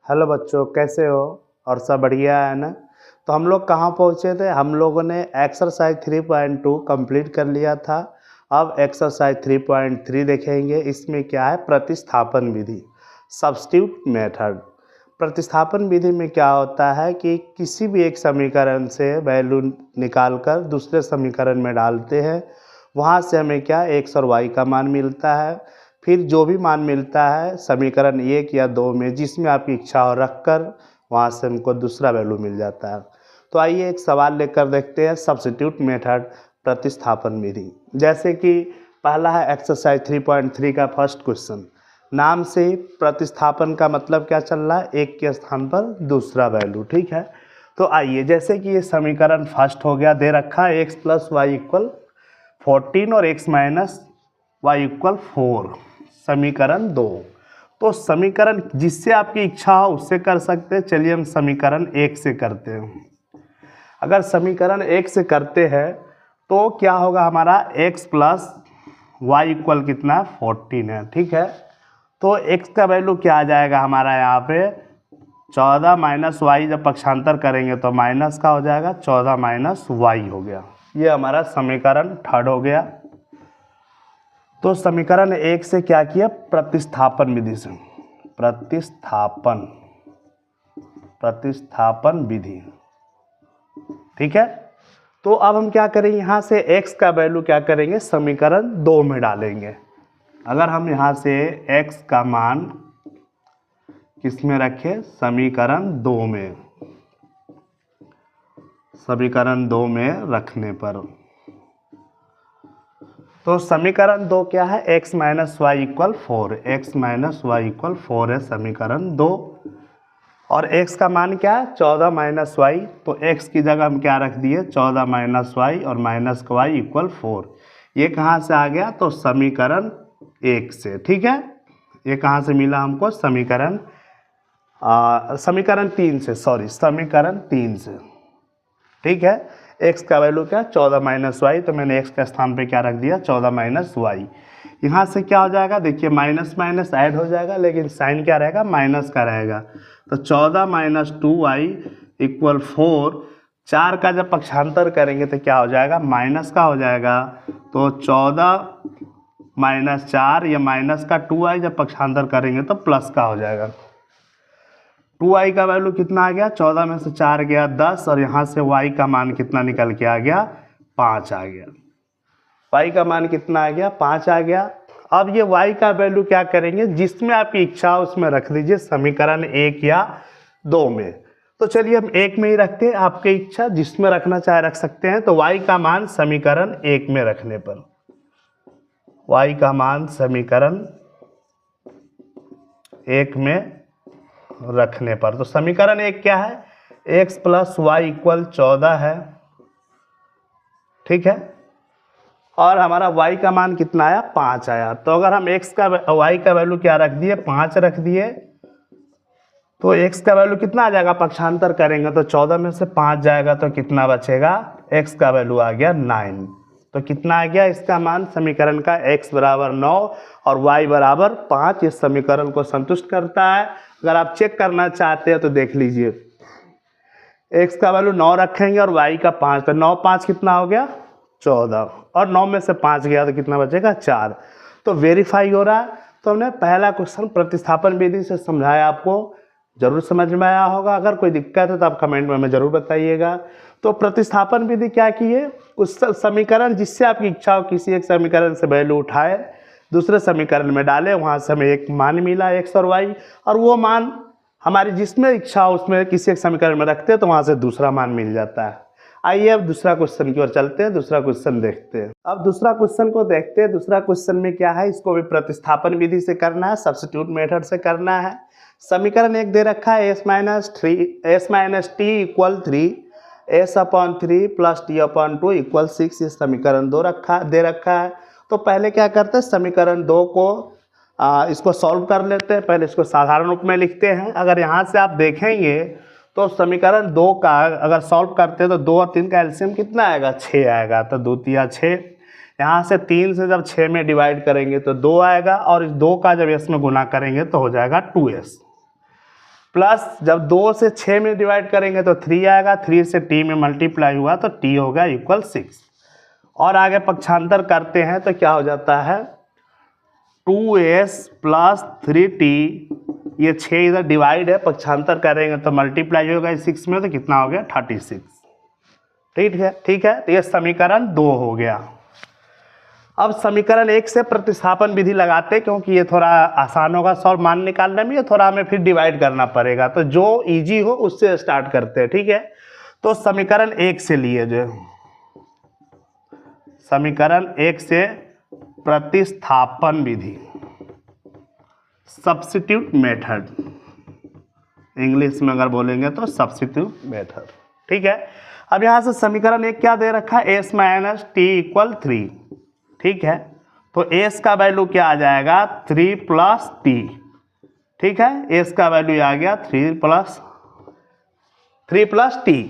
Hello बच्चों, कैसे हो? और सब बढ़िया है ना? तो हम लोग कहाँ पहुँचे थे? हम लोगों ने एक्सरसाइज 3.2 कंप्लीट कर लिया था। अब एक्सरसाइज 3.3 देखेंगे। इसमें क्या है? प्रतिस्थापन विधि, सब्स्टिट्यूट मेथड। प्रतिस्थापन विधि में क्या होता है कि किसी भी एक समीकरण से वैल्यू निकालकर दूसरे समीकरण में डालते हैं। वहाँ से हमें क्या, एक्स और वाई का मान मिलता है। फिर जो भी मान मिलता है समीकरण 1 या 2 में, जिसमें आपकी इच्छा हो रखकर वहाँ से हमको दूसरा वैल्यू मिल जाता है। तो आइए एक सवाल लेकर देखते हैं, सब्स्टिट्यूट मेथड, प्रतिस्थापन विधि। जैसे कि पहला है एक्सरसाइज 3.3 का फर्स्ट क्वेश्चन। नाम से ही प्रतिस्थापन का मतलब क्या चल रहा है? एक के स्थान पर दूसरा वैल्यू। ठीक है, तो आइए, जैसे कि ये समीकरण फर्स्ट हो गया, दे रखा है एक्स प्लस वाई इक्वल 14 और एक्स माइनस वाई इक्वल 4, समीकरण 2। तो समीकरण जिससे आपकी इच्छा हो उससे कर सकते हैं। चलिए हम समीकरण 1 से करते हैं। अगर समीकरण 1 से करते हैं तो क्या होगा हमारा? x प्लस वाई इक्वल कितना? 14 है। ठीक है, तो x का वैल्यू क्या आ जाएगा हमारा यहाँ पे? 14 माइनस वाई, जब पक्षांतर करेंगे तो माइनस का हो जाएगा, 14 माइनस वाई हो गया। ये हमारा समीकरण थर्ड हो गया। तो समीकरण 1 से क्या किया? प्रतिस्थापन विधि से, प्रतिस्थापन विधि। ठीक है, तो अब हम क्या करेंगे? यहाँ से x का वैल्यू क्या करेंगे? समीकरण 2 में डालेंगे। अगर हम यहाँ से x का मान किस में रखें? समीकरण 2 में। समीकरण 2 में रखने पर तो समीकरण 2 क्या है? x minus y equal 4, x minus y equal 4 है समीकरण 2। और x का मान क्या है? 14 माइनस वाई। तो x की जगह हम क्या रख दिए? 14 माइनस वाई और माइनस का वाई इक्वल 4। ये कहाँ से आ गया? तो समीकरण 1 से। ठीक है, ये कहाँ से मिला हमको? समीकरण 3 से, सॉरी, समीकरण 3 से। ठीक है, x का वैल्यू क्या? 14 माइनस वाई। तो मैंने x के स्थान पे क्या रख दिया? 14 माइनस वाई। यहाँ से क्या हो जाएगा? देखिए, माइनस माइनस ऐड हो जाएगा, लेकिन साइन क्या रहेगा? माइनस का रहेगा। तो 14 माइनस 2y इक्वल 4। 4 का जब पक्षांतर करेंगे तो क्या हो जाएगा? माइनस का हो जाएगा। तो 14 माइनस 4 या माइनस का 2y जब पक्षांतर करेंगे तो प्लस का हो जाएगा। 2y का वैल्यू कितना आ गया? 14 में से 4 गया 10, और यहाँ से y का मान कितना निकल के आ गया? 5 आ गया। y का मान कितना आ गया? 5 आ गया। अब ये y का वैल्यू क्या करेंगे? जिसमें आपकी इच्छा हो उसमें रख दीजिए, समीकरण 1 या 2 में। तो चलिए हम 1 में ही रखते हैं, आपकी इच्छा जिसमें रखना चाहे रख सकते हैं। तो y का मान समीकरण 1 में रखने पर, y का मान समीकरण 1 में रखने पर, तो समीकरण 1 क्या है? x प्लस वाई इक्वल 14 है। ठीक है, और हमारा y का मान कितना आया? 5 आया। तो अगर हम y का वैल्यू क्या रख दिए? 5 रख दिए, तो x का वैल्यू कितना आ जाएगा? पक्षांतर करेंगे तो 14 में से 5 जाएगा तो कितना बचेगा? x का वैल्यू आ गया 9। तो कितना आ गया इसका मान समीकरण का? x बराबर 9 और y बराबर 5। इस समीकरण को संतुष्ट करता है। अगर आप चेक करना चाहते हैं तो देख लीजिए, x का वैल्यू 9 रखेंगे और y का 5, तो 9 5 कितना हो गया? 14, और 9 में से 5 गया तो कितना बचेगा? 4। तो वेरीफाई हो रहा है। तो हमने पहला क्वेश्चन प्रतिस्थापन विधि से समझाया, आपको जरूर समझ में आया होगा। अगर कोई दिक्कत है तो आप कमेंट में हमें जरूर बताइएगा। तो प्रतिस्थापन विधि क्या की है? उस समीकरण जिससे आपकी इच्छा हो, किसी एक समीकरण से वैल्यू उठाए दूसरे समीकरण में डाले, वहाँ से हमें एक मान मिला x और y, और वो मान हमारी जिसमें इच्छा हो उसमें किसी एक समीकरण में रखते हैं तो वहाँ से दूसरा मान मिल जाता है। आइए अब दूसरा क्वेश्चन की ओर चलते हैं, दूसरा क्वेश्चन देखते हैं। अब दूसरा क्वेश्चन को देखते हैं। दूसरा क्वेश्चन में क्या है? इसको भी प्रतिस्थापन विधि से करना है, सब्स्टिट्यूट मेथड से करना है। समीकरण 1 दे रखा है S minus T equal 3, S upon 3 plus T upon 2 equal 6। ये समीकरण 2 दे रखा है। तो पहले क्या करते हैं? समीकरण 2 को इसको सॉल्व कर लेते हैं। पहले इसको साधारण रूप में लिखते हैं। अगर यहाँ से आप देखेंगे तो समीकरण 2 का अगर सॉल्व करते हैं तो 2 और 3 का एलसीएम कितना आएगा? 6 आएगा। तो 2 तिया 6, यहाँ से 3 से जब 6 में डिवाइड करेंगे तो 2 आएगा, और इस 2 का जब s में गुना करेंगे तो हो जाएगा 2s। प्लस जब 2 से 6 में डिवाइड करेंगे तो 3 आएगा, 3 से t में मल्टीप्लाई हुआ तो t होगा इक्वल 6। और आगे पक्षांतर करते हैं तो क्या हो जाता है 2s प्लस 3t, ये 6 इधर डिवाइड है, पक्षांतर करेंगे तो मल्टीप्लाई होगा 6 में तो कितना हो गया 36। ठीक है, तो ये समीकरण 2 हो गया। अब समीकरण 1 से प्रतिस्थापन विधि लगाते हैं, क्योंकि ये थोड़ा आसान होगा सॉल्व मान निकालने में, ये थोड़ा हमें फिर डिवाइड करना पड़ेगा, तो जो इजी हो उससे स्टार्ट करते हैं। ठीक है, तो समीकरण 1 से लिए जो समीकरण 1 से प्रतिस्थापन विधि, सब्स्टिट्यूट मेथड, इंग्लिश में अगर बोलेंगे तो सब्स्टिट्यूट मेथड। ठीक है, अब यहाँ से समीकरण 1 क्या दे रखा है s माइनस टी इक्वल 3। ठीक है, तो s का वैल्यू क्या आ जाएगा 3 प्लस टी। ठीक है, s का वैल्यू आ गया 3 प्लस टी।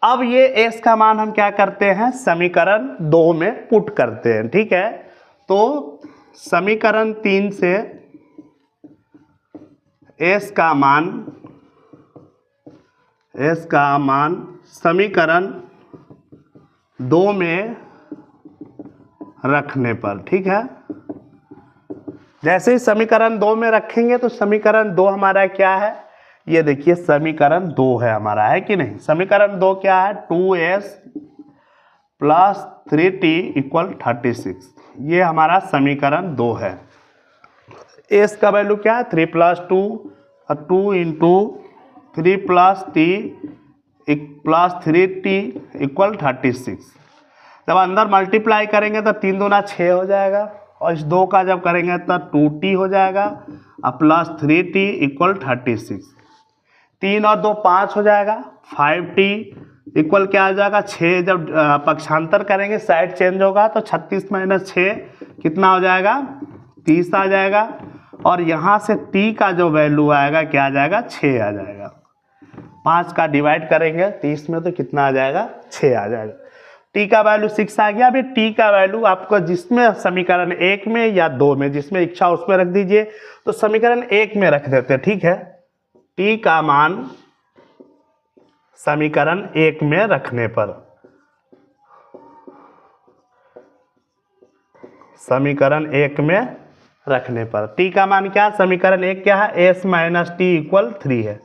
अब ये s का मान हम क्या करते हैं समीकरण 2 में पुट करते हैं। ठीक है, तो समीकरण 3 से s का मान समीकरण 2 में रखने पर, ठीक है, जैसे ही समीकरण 2 में रखेंगे तो समीकरण 2 हमारा क्या है, ये देखिए समीकरण 2 है हमारा, है कि नहीं। समीकरण 2 क्या है 2s प्लस 3t इक्वल 36, ये हमारा समीकरण 2 है। s का वैल्यू क्या है 3 plus 2 into 3 plus t plus 3t equal 36। जब अंदर मल्टीप्लाई करेंगे तो 3 दूना 6 हो जाएगा, और इस 2 का जब करेंगे तो 2t हो जाएगा और प्लस 3t इक्वल 36। 3 और 2 5 हो जाएगा, 5t इक्वल क्या आ जाएगा 6। जब पक्षांतर करेंगे साइड चेंज होगा तो 36 माइनस 6 कितना हो जाएगा 30 आ जाएगा, और यहाँ से t का जो वैल्यू आएगा क्या आ जाएगा 6 आ जाएगा। 5 का डिवाइड करेंगे 30 में तो कितना आ जाएगा 6 आ जाएगा। t का वैल्यू 6 आ गया। अभी t का वैल्यू आपको जिसमें समीकरण 1 में या 2 में जिसमें इच्छा उसमें रख दीजिए, तो समीकरण 1 में रख देते हैं। ठीक है, t का मान समीकरण 1 में रखने पर, समीकरण 1 में रखने पर t का मान क्या, समीकरण 1 क्या है s माइनस टी इक्वल 3 है।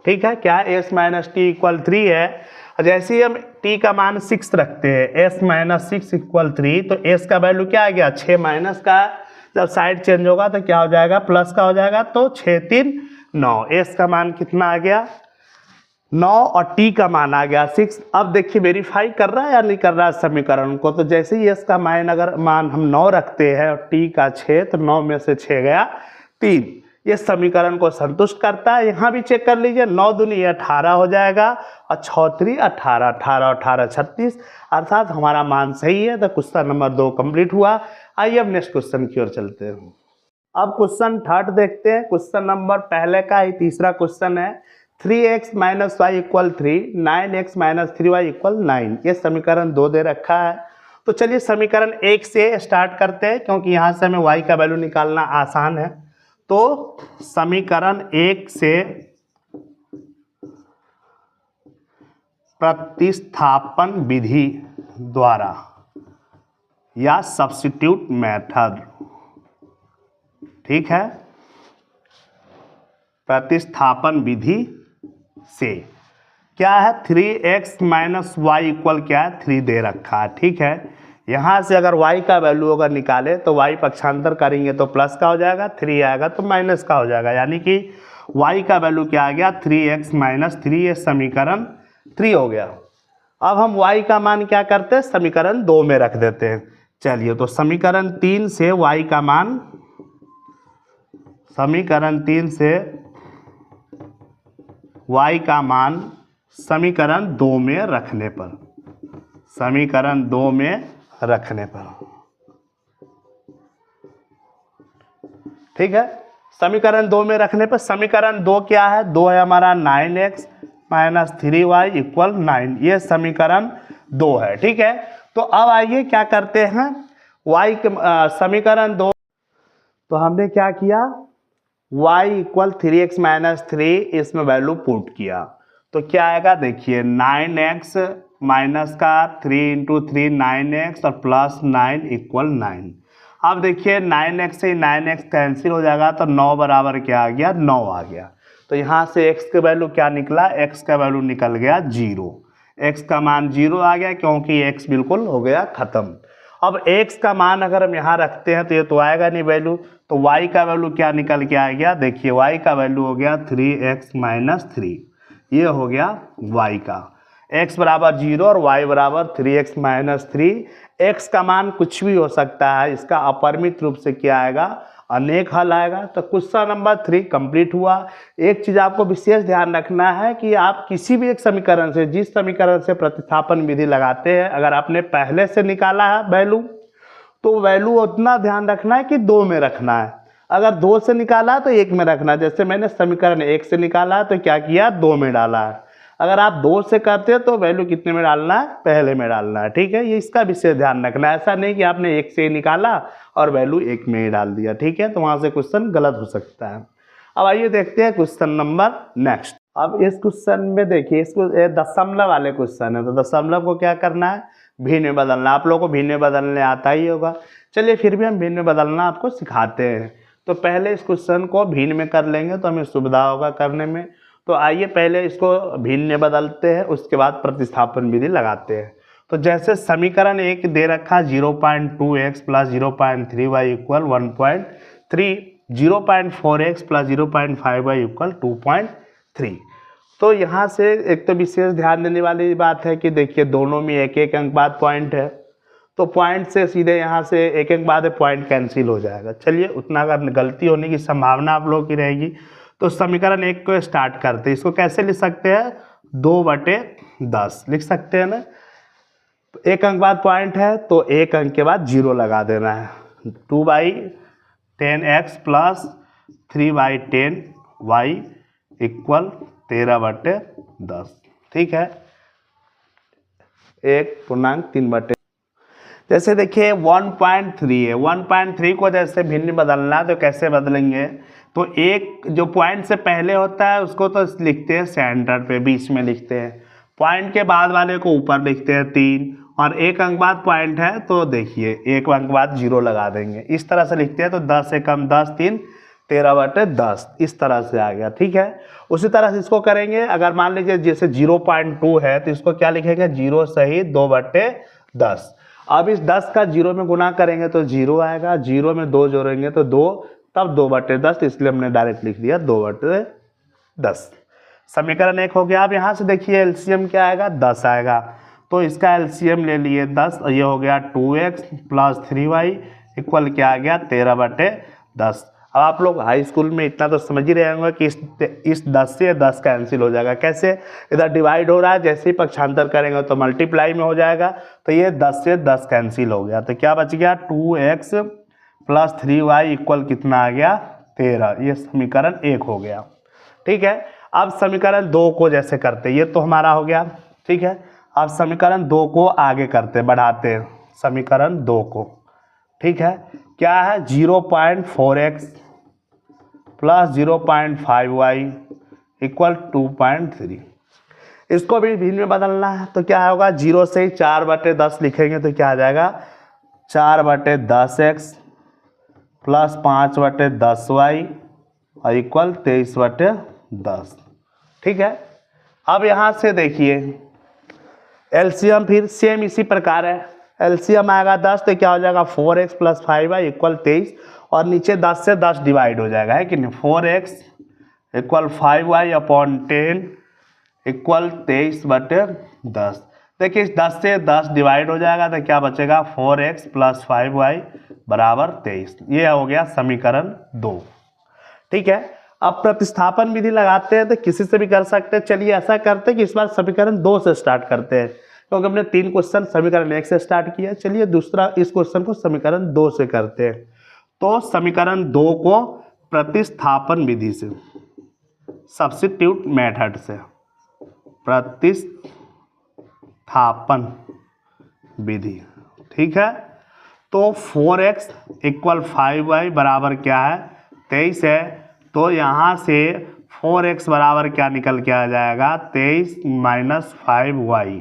ठीक है, क्या है s माइनस टी इक्वल 3 है। जैसे ही हम t का मान 6 रखते हैं, s माइनस 6 इक्वल 3, तो s का वैल्यू क्या आ गया 6 माइनस का, जब साइड चेंज होगा तो क्या हो जाएगा प्लस का हो जाएगा, तो 6 3 9, s का मान कितना आ गया 9 और t का मान आ गया 6। अब देखिए वेरीफाई कर रहा है या नहीं कर रहा है समीकरण को, तो जैसे ही s का मान हम 9 रखते हैं और t का 6, तो 9 में से 6 गया 3, ये समीकरण को संतुष्ट करता है। यहाँ भी चेक कर लीजिए, 9 दूनी 18 हो जाएगा और 6 3 18, 18 18 36, अर्थात हमारा मान सही है। तो क्वेश्चन नंबर 2 कंप्लीट हुआ। आइए अब नेक्स्ट क्वेश्चन की ओर चलते हैं। अब क्वेश्चन 3 देखते हैं। क्वेश्चन नंबर पहले का ही तीसरा क्वेश्चन है 3x minus y equal 3, 9x minus 3y equal 9, ये समीकरण 2 दे रखा है। तो चलिए समीकरण 1 से स्टार्ट करते हैं, क्योंकि यहाँ से हमें y का वैल्यू निकालना आसान है। तो समीकरण 1 से प्रतिस्थापन विधि द्वारा या सब्स्टिट्यूट मेथड, ठीक है, प्रतिस्थापन विधि से क्या है 3x माइनस वाई इक्वल क्या है 3 दे रखा है। ठीक है, यहाँ से अगर y का वैल्यू अगर निकाले तो y पक्षांतर करेंगे तो प्लस का हो जाएगा, 3 आएगा तो माइनस का हो जाएगा, यानी कि y का वैल्यू क्या आ गया 3x माइनस 3, ये समीकरण 3 हो गया। अब हम y का मान क्या करते हैं समीकरण 2 में रख देते हैं। चलिए, तो समीकरण 3 से y का मान, समीकरण 3 से y का मान समीकरण 2 में रखने पर, समीकरण 2 में रखने पर, ठीक है, समीकरण 2 में रखने पर समीकरण 2 क्या है 2 है हमारा 9x माइनस 3y इक्वल 9, ये समीकरण 2 है। ठीक है, तो अब आइए क्या करते हैं y के समीकरण 2, तो हमने क्या किया y इक्वल 3x माइनस 3 इसमें वैल्यू पुट किया तो क्या आएगा, देखिए 9x माइनस का 3 इंटू 3 9x और प्लस 9 इक्वल 9। अब देखिए 9x से 9x कैंसिल हो जाएगा तो 9 बराबर क्या आ गया, 9 आ गया। तो यहाँ से x का वैल्यू क्या निकला, x का वैल्यू निकल गया 0। x का मान 0 आ गया क्योंकि x बिल्कुल हो गया ख़त्म। अब x का मान अगर हम यहाँ रखते हैं तो ये तो आएगा नहीं वैल्यू, तो y का वैल्यू क्या निकल के आ गया, देखिए y का वैल्यू हो गया 3x माइनस 3। ये हो गया y का, x बराबर 0 और y बराबर 3x माइनस 3। x का मान कुछ भी हो सकता है, इसका अपरिमित रूप से क्या आएगा, अनेक हल आएगा। तो क्वेश्चन नंबर 3 कंप्लीट हुआ। एक चीज़ आपको विशेष ध्यान रखना है कि आप किसी भी एक समीकरण से, जिस समीकरण से प्रतिस्थापन विधि लगाते हैं, अगर आपने पहले से निकाला है वैल्यू तो वैल्यू उतना ध्यान रखना है कि 2 में रखना है। अगर 2 से निकाला तो 1 में रखना है। जैसे मैंने समीकरण 1 से निकाला तो क्या किया, 2 में डाला है। अगर आप 2 से करते हैं तो वैल्यू कितने में डालना है, पहले में डालना है। ठीक है, ये इसका विशेष ध्यान रखना है। ऐसा नहीं कि आपने 1 से निकाला और वैल्यू 1 में ही डाल दिया। ठीक है, तो वहाँ से क्वेश्चन गलत हो सकता है। अब आइए देखते हैं क्वेश्चन नंबर नेक्स्ट। अब इस क्वेश्चन में देखिए, इसको दशमलव वाले क्वेश्चन है, तो दशमलव को क्या करना है, भिन्न में बदलना। आप लोगों को भिन्न में बदलने आता ही होगा। चलिए फिर भी हम भिन्न में बदलना आपको सिखाते हैं। तो पहले इस क्वेश्चन को भिन्न में कर लेंगे तो हमें सुविधा होगा करने में। तो आइए पहले इसको भिन्न में बदलते हैं, उसके बाद प्रतिस्थापन विधि लगाते हैं। तो जैसे समीकरण 1 दे रखा 0.2x plus 0.3y equal 1.3, 0.4x plus 0.5y equal 2.3। तो यहाँ से एक तो विशेष ध्यान देने वाली बात है कि देखिए दोनों में एक एक अंक बाद पॉइंट है, तो पॉइंट से सीधे यहाँ से एक एक बाद पॉइंट कैंसिल हो जाएगा। चलिए उतना अगर गलती होने की संभावना आप लोगों की रहेगी तो समीकरण 1 को स्टार्ट करते हैं। इसको कैसे लिख सकते हैं, 2/10 लिख सकते हैं ना। एक अंक बाद पॉइंट है तो एक अंक के बाद 0 लगा देना है। 2/10x plus 3/10y equal 13/10। ठीक है, 1.3/। जैसे देखिए 1.3 है, 1.3 को जैसे भिन्न बदलना तो कैसे बदलेंगे, तो एक जो पॉइंट से पहले होता है उसको तो लिखते हैं सेंटर पे, बीच में लिखते हैं। पॉइंट के बाद वाले को ऊपर लिखते हैं 3, और एक अंक बाद पॉइंट है तो देखिए एक अंक बाद 0 लगा देंगे। इस तरह से लिखते हैं तो 10 से कम 10, 3 13/10 इस तरह से आ गया। ठीक है, उसी तरह से इसको करेंगे। अगर मान लीजिए जैसे 0.2 है तो इसको क्या लिखेंगे, 0 सही 2/10। अब इस 10 का 0 में गुना करेंगे तो 0 आएगा, 0 में 2 जोड़ेंगे तो 2, तब 2/10, इसलिए हमने डायरेक्ट लिख दिया 2/10। समीकरण 1 हो गया। अब यहाँ से देखिए एलसीएम क्या आएगा, 10 आएगा, तो इसका एलसीएम ले लिए 10, ये हो गया 2x प्लस 3y इक्वल क्या आ गया, 13/10। अब आप लोग हाई स्कूल में इतना तो समझ ही रहे होंगे कि इस 10 से 10 कैंसिल हो जाएगा। कैसे, इधर डिवाइड हो रहा है, जैसे ही पक्षांतर करेंगे तो मल्टीप्लाई में हो जाएगा, तो ये 10 से 10 कैंसिल हो गया। तो क्या बच गया, 2x प्लस 3y इक्वल कितना आ गया, 13। ये समीकरण 1 हो गया। ठीक है, अब समीकरण 2 को जैसे करते, ये तो हमारा हो गया। ठीक है, अब समीकरण 2 को आगे करते, बढ़ाते हैं समीकरण 2 को। ठीक है, क्या है, 0.4x प्लस 0.5y इक्वल 2.3। इसको भी भिन्न में बदलना है तो क्या होगा, 0 से ही 4/10 लिखेंगे तो क्या आ जाएगा, 4/10x प्लस 5/10y और इक्वल 23/10। ठीक है, अब यहाँ से देखिए एलसीएम फिर सेम इसी प्रकार है। एलसीएम आएगा 10 तो क्या हो जाएगा, 4x प्लस 5y इक्वल 23, और नीचे 10 से 10 डिवाइड हो जाएगा, है कि नहीं। 4x equal 5y upon 10 equal 23/10। देखिए 10 से 10 डिवाइड हो जाएगा तो क्या बचेगा, 4x प्लस 5y बराबर 23। ये हो गया समीकरण 2। ठीक है, अब प्रतिस्थापन विधि लगाते हैं तो किसी से भी कर सकते हैं। चलिए ऐसा करते हैं कि इस बार समीकरण 2 से स्टार्ट करते हैं, क्योंकि हमने 3 क्वेश्चन समीकरण 1 से स्टार्ट किया। चलिए दूसरा इस क्वेश्चन को समीकरण 2 से करते हैं। तो समीकरण 2 को प्रतिस्थापन विधि से, सब्स्टिट्यूट मेथड से, प्रतिस्थापन विधि। ठीक है, तो 4x इक्वल 5y बराबर क्या है, 23 है, तो यहाँ से 4x बराबर क्या निकल के आ जाएगा 23 माइनस 5y।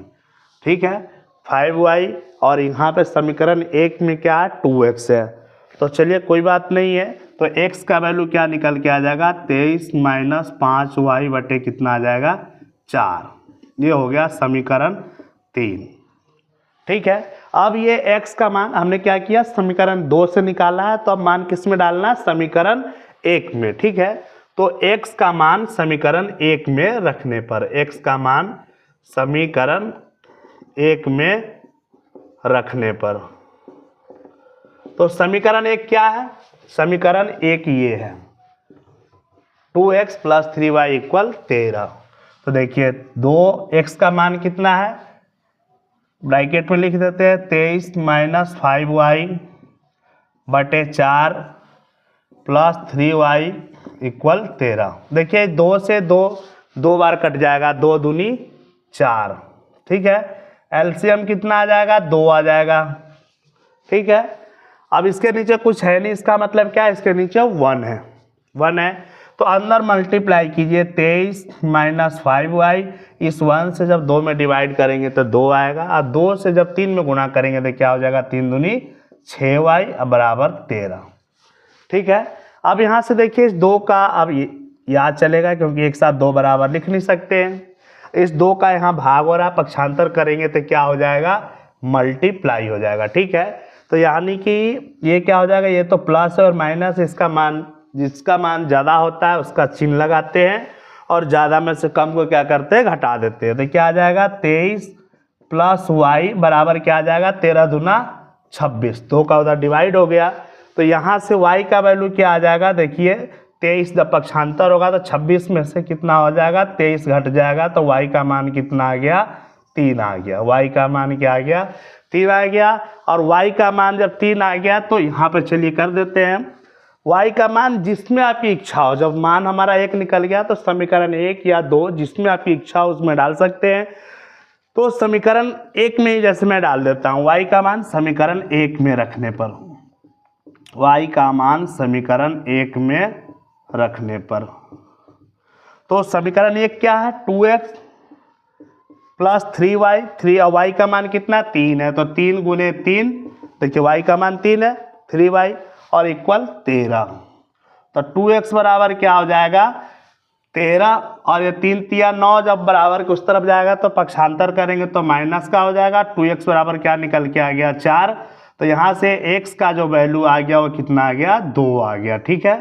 ठीक है, 5y, और यहाँ पे समीकरण 1 में क्या है 2x है। तो चलिए कोई बात नहीं है, तो x का वैल्यू क्या निकल के आ जाएगा 23 माइनस 5y बटे कितना आ जाएगा 4। ये हो गया समीकरण 3। ठीक है, अब ये x का मान हमने क्या किया समीकरण 2 से निकाला है, तो अब मान किस में डालना है समीकरण 1 में। ठीक है, तो x का मान समीकरण 1 में रखने पर, x का मान समीकरण 1 में रखने पर, तो समीकरण 1 क्या है, समीकरण 1 ये है 2x प्लस 3y इक्वल 13। तो देखिए 2x का मान कितना है, ब्रैकेट में लिख देते हैं 23 माइनस 5y बटे 4 प्लस 3y इक्वल 13। देखिए 2 से 2 बार कट जाएगा, 2 दूनी 4। ठीक है, एलसीएम कितना आ जाएगा 2 आ जाएगा। ठीक है, अब इसके नीचे कुछ है नहीं, इसका मतलब क्या है, इसके नीचे 1 है, 1 है, तो अंदर मल्टीप्लाई कीजिए 23 माइनस 5y, इस 1 से जब 2 में डिवाइड करेंगे तो 2 आएगा, और 2 से जब 3 में गुणा करेंगे तो क्या हो जाएगा 3 दूनी 6y बराबर 13। ठीक है, अब यहाँ से देखिए इस 2 का अब याद चलेगा, क्योंकि एक साथ 2 बराबर लिख नहीं सकते हैं, इस 2 का यहाँ भाग हो रहा है, पक्षांतर करेंगे तो क्या हो जाएगा मल्टीप्लाई हो जाएगा। ठीक है, तो यानी कि ये क्या हो जाएगा, ये तो प्लस और माइनस, इसका मान जिसका मान ज़्यादा होता है उसका चिन्ह लगाते हैं, और ज़्यादा में से कम को क्या करते हैं घटा देते हैं। तो क्या आ जाएगा 23 प्लस y बराबर क्या आ जाएगा 13 दूना 26, 2 का उधर डिवाइड हो गया, तो यहाँ से y का वैल्यू क्या आ जाएगा, देखिए 23 जब पक्षांतर होगा तो 26 में से कितना हो जाएगा 23 घट जाएगा, तो y का मान कितना आ गया 3 आ गया। y का मान क्या आ गया 3 आ गया, और y का मान जब 3 आ गया तो यहाँ पे चलिए कर देते हैं y का मान जिसमें आपकी इच्छा हो, जब मान हमारा 1 निकल गया तो समीकरण 1 या 2 जिसमें आपकी इच्छा हो उसमें डाल सकते हैं। तो समीकरण 1 में ही जैसे मैं डाल देता हूँ y का मान समीकरण 1 में रखने पर, y का मान समीकरण 1 में रखने पर, तो समीकरण 1 क्या है 2x प्लस 3y, 3 और y का मान कितना 3 है, तो 3 गुने 3, देखिए y का मान 3 है 3y और इक्वल 13, तो 2x बराबर क्या हो जाएगा 13, और ये 3 तिया 9 जब बराबर के उस तरफ जाएगा तो पक्षांतर करेंगे तो माइनस का हो जाएगा, 2x बराबर क्या निकल के आ गया 4, तो यहाँ से x का जो वैल्यू आ गया वो कितना आ गया 2 आ गया। ठीक है,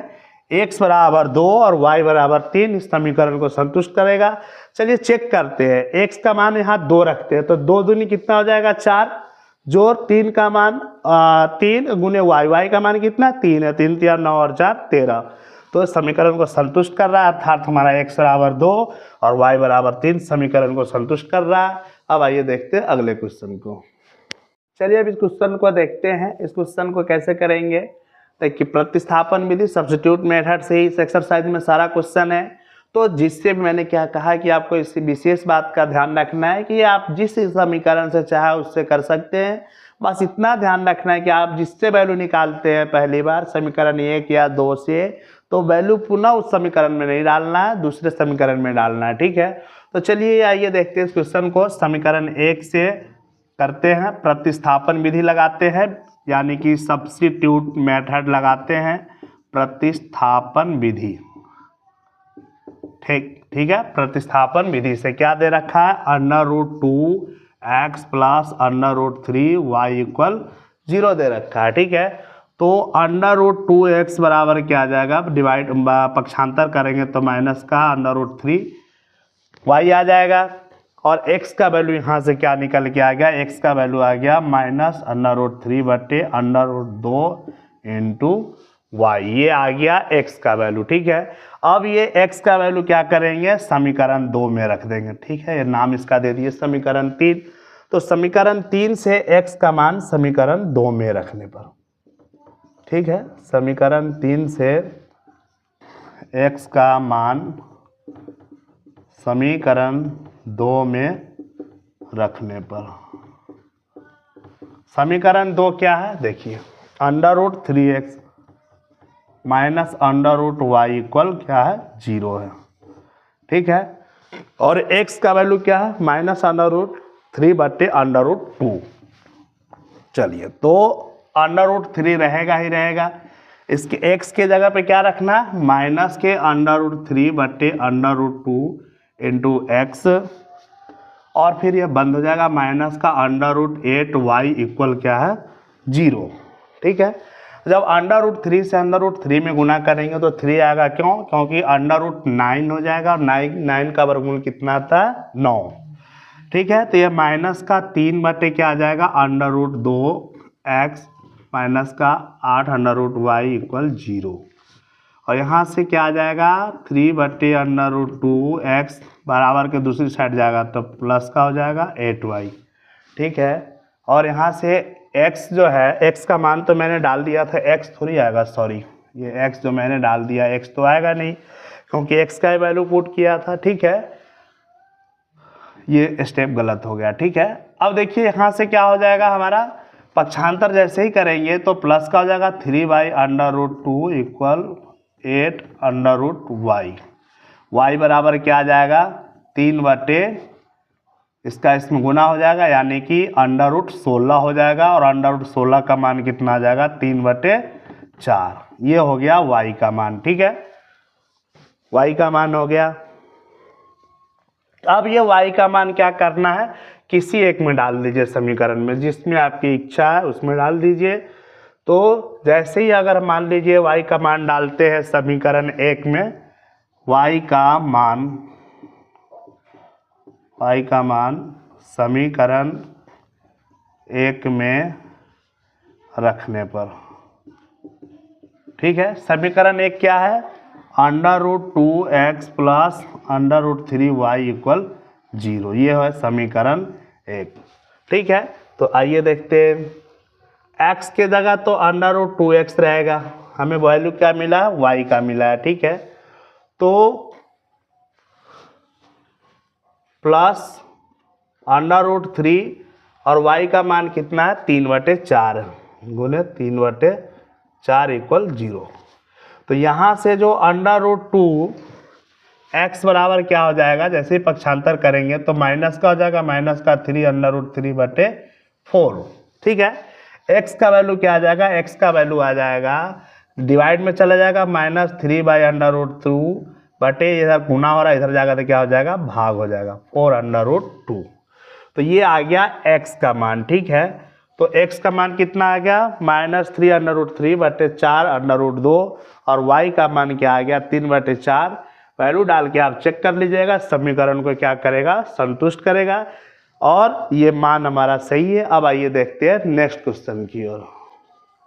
x बराबर 2 और y बराबर 3 इस समीकरण को संतुष्ट करेगा। चलिए चेक करते हैं, x का मान यहाँ 2 रखते हैं, तो 2 दूनी कितना हो जाएगा 4, जोड़ 3 का मान 3 गुने y का मान कितना 3 है, 3 तिया 9 और 4 13, तो समीकरण को संतुष्ट कर रहा है, अर्थात हमारा x बराबर 2 और y बराबर 3 समीकरण को संतुष्ट कर रहा है। अब आइए देखते हैं अगले क्वेश्चन को। चलिए अब इस क्वेश्चन को देखते हैं, इस क्वेश्चन को कैसे करेंगे, देखिए प्रतिस्थापन विधि सब्स्टिट्यूट मेथड से ही इस एक्सरसाइज में सारा क्वेश्चन है। तो जिससे मैंने क्या कहा कि आपको इस विशेष बात का ध्यान रखना है कि आप जिस समीकरण से चाहे उससे कर सकते हैं, बस इतना ध्यान रखना है कि आप जिससे वैल्यू निकालते हैं पहली बार समीकरण 1 या 2 से, तो वैल्यू पुनः उस समीकरण में नहीं डालना है, दूसरे समीकरण में डालना है। ठीक है, तो चलिए आइए देखते हैं इस क्वेश्चन को। समीकरण 1 से करते हैं, प्रतिस्थापन विधि लगाते हैं, यानी कि सब्स्टिट्यूट मेथड लगाते हैं, प्रतिस्थापन विधि। ठीक है, प्रतिस्थापन विधि से क्या दे रखा है √2x प्लस √3y इक्वल 0 दे रखा है। ठीक है, तो √2x बराबर क्या आ जाएगा, डिवाइड पक्षांतर करेंगे तो माइनस का √3y आ जाएगा, और x का वैल्यू यहाँ से क्या निकल के आ गया, x का वैल्यू आ गया माइनस √3 बटे √2 इंटू y, ये आ गया x का वैल्यू। ठीक है, अब ये x का वैल्यू क्या करेंगे समीकरण 2 में रख देंगे। ठीक है, ये नाम इसका दे दिए समीकरण 3, तो समीकरण 3 से x का मान समीकरण 2 में रखने पर, ठीक है, समीकरण 3 से x का मान समीकरण 2 में रखने पर, समीकरण 2 क्या है देखिए √3x minus under root y equal क्या है 0 है। ठीक है, और x का वैल्यू क्या है माइनस अंडर रूट 3 बटे अंडर रूट 2। चलिए, तो अंडर रूट 3 रहेगा ही रहेगा, इसके x के जगह पे क्या रखना है माइनस के अंडर रूट 3 बटे अंडर रूट 2 इंटू एक्स, और फिर ये बंद हो जाएगा माइनस का अंडर रूट 8 वाई इक्वल क्या है 0। ठीक है, जब अंडर रूट 3 से अंडर रूट 3 में गुना करेंगे तो 3 आएगा, क्यों, क्योंकि अंडर रूट 9 हो जाएगा, और 9 का वर्गमूल कितना आता है 9। ठीक है, तो ये माइनस का 3 बटे क्या आ जाएगा अंडर रूट 2 एक्स माइनस का 8 अंडर रूट वाई इक्वल 0, और यहाँ से क्या आ जाएगा 3 बटे अंडर रूट 2 एक्स बराबर के दूसरी साइड जाएगा तो प्लस का हो जाएगा 8y। ठीक है, और यहाँ से x जो है x का मान तो मैंने डाल दिया था, x थोड़ी आएगा, सॉरी, ये x जो मैंने डाल दिया x तो आएगा नहीं क्योंकि x का वैल्यू पुट किया था। ठीक है, ये स्टेप गलत हो गया। ठीक है, अब देखिए यहाँ से क्या हो जाएगा हमारा, पक्षांतर जैसे ही करेंगे तो प्लस का हो जाएगा 3 by under root 2 equal 8 under root y, y बराबर क्या आ जाएगा 3 बटे इसका इसमें गुना हो जाएगा यानी कि अंडर रूट 16 हो जाएगा, और अंडर रूट 16 का मान कितना आ जाएगा 3 बटे 4। ये हो गया वाई का मान। ठीक है, वाई का मान हो गया। अब ये वाई का मान क्या करना है, किसी एक में डाल दीजिए समीकरण में, जिसमें आपकी इच्छा है उसमें डाल दीजिए। तो जैसे ही अगर मान लीजिए वाई का मान डालते हैं समीकरण 1 में, वाई का मान समीकरण 1 में रखने पर, ठीक है, समीकरण 1 क्या है under root 2x plus under root 3y equal 0, ये है समीकरण 1। ठीक है, तो आइए देखते हैं, x के जगह तो अंडर रूट 2x रहेगा, हमें वैल्यू क्या मिला y का मिला है। ठीक है, तो प्लस अंडर रूट 3 और y का मान कितना है 3/4 गुने 3/4 इक्वल 0। तो यहाँ से जो अंडर रूट 2 x बराबर क्या हो जाएगा, जैसे ही पक्षांतर करेंगे तो माइनस का हो जाएगा, माइनस का 3 अंडर रूट 3/4। ठीक है, x का वैल्यू क्या आ जाएगा, x का वैल्यू आ जाएगा डिवाइड में चला जाएगा -3 बाई अंडर रूट 2 बटे इधर गुना हो रहा है, इधर जाएगा तो क्या हो जाएगा भाग हो जाएगा 4 अंडर रूट 2। तो ये आ गया x का मान। ठीक है, तो x का मान कितना आ गया -3 अंडर रूट 3 बटे 4 अंडर रूट 2, और y का मान क्या आ गया 3/4। वैल्यू डाल के आप चेक कर लीजिएगा, समीकरण को क्या करेगा संतुष्ट करेगा, और ये मान हमारा सही है। अब आइए देखते हैं नेक्स्ट क्वेश्चन की ओर।